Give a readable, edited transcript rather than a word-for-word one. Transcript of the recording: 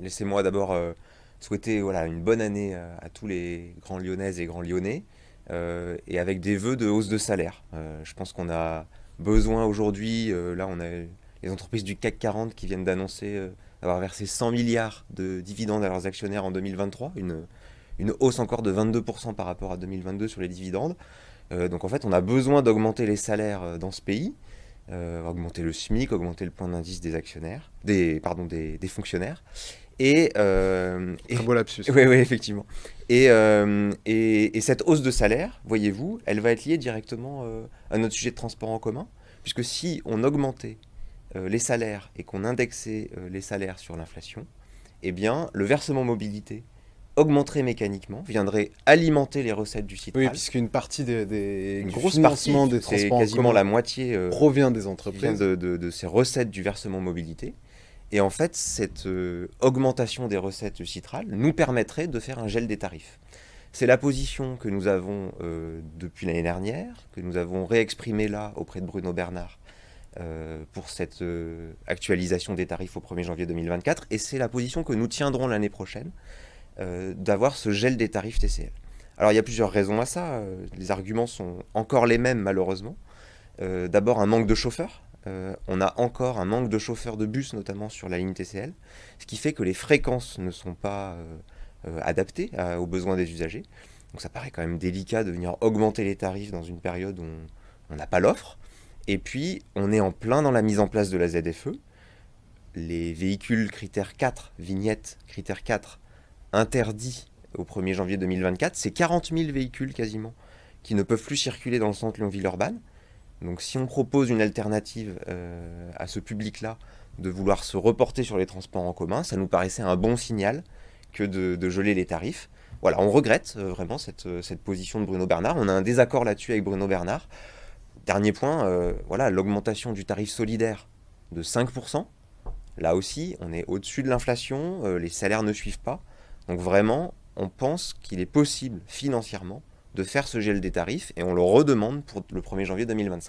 Laissez-moi d'abord souhaiter voilà, une bonne année à tous les grands Lyonnaises et grands Lyonnais, et avec des vœux de hausse de salaire. Je pense qu'on a besoin aujourd'hui, là on a les entreprises du CAC 40 qui viennent d'annoncer avoir versé 100 milliards de dividendes à leurs actionnaires en 2023, une hausse encore de 22% par rapport à 2022 sur les dividendes. Donc en fait on a besoin d'augmenter les salaires dans ce pays, augmenter le SMIC, augmenter le point d'indice des actionnaires, des fonctionnaires. Très beau lapsus. Oui, oui, effectivement. Et cette hausse de salaire, voyez-vous, elle va être liée directement à notre sujet de transport en commun, puisque si on augmentait les salaires et qu'on indexait les salaires sur l'inflation, eh bien, le versement mobilité augmenterait mécaniquement, viendrait alimenter les recettes du Oui, Citral. puisqu'une partie Une du grosse partie, financement des puisque c'est transports en quasiment commun la moitié provient des qui vient entreprises. de ces recettes du versement mobilité. Et en fait, cette augmentation des recettes citrales nous permettrait de faire un gel des tarifs. C'est la position que nous avons depuis l'année dernière, que nous avons réexprimée là auprès de Bruno Bernard pour cette actualisation des tarifs au 1er janvier 2024. Et c'est la position que nous tiendrons l'année prochaine, d'avoir ce gel des tarifs TCL. Alors il y a plusieurs raisons à ça. Les arguments sont encore les mêmes malheureusement. D'abord un manque de chauffeurs. On a encore un manque de chauffeurs de bus, notamment sur la ligne TCL, ce qui fait que les fréquences ne sont pas adaptées aux besoins des usagers. Donc ça paraît quand même délicat de venir augmenter les tarifs dans une période où on n'a pas l'offre. Et puis, on est en plein dans la mise en place de la ZFE. Les véhicules critère 4, vignettes critère 4, interdits au 1er janvier 2024, c'est 40 000 véhicules quasiment qui ne peuvent plus circuler dans le centre Lyon-Villeurbanne. Donc si on propose une alternative à ce public-là, de vouloir se reporter sur les transports en commun, ça nous paraissait un bon signal que de geler les tarifs. Voilà, on regrette vraiment cette position de Bruno Bernard. On a un désaccord là-dessus avec Bruno Bernard. Dernier point, voilà, l'augmentation du tarif solidaire de 5%. Là aussi, on est au-dessus de l'inflation, les salaires ne suivent pas. Donc vraiment, on pense qu'il est possible financièrement de faire ce gel des tarifs et on le redemande pour le 1er janvier 2025.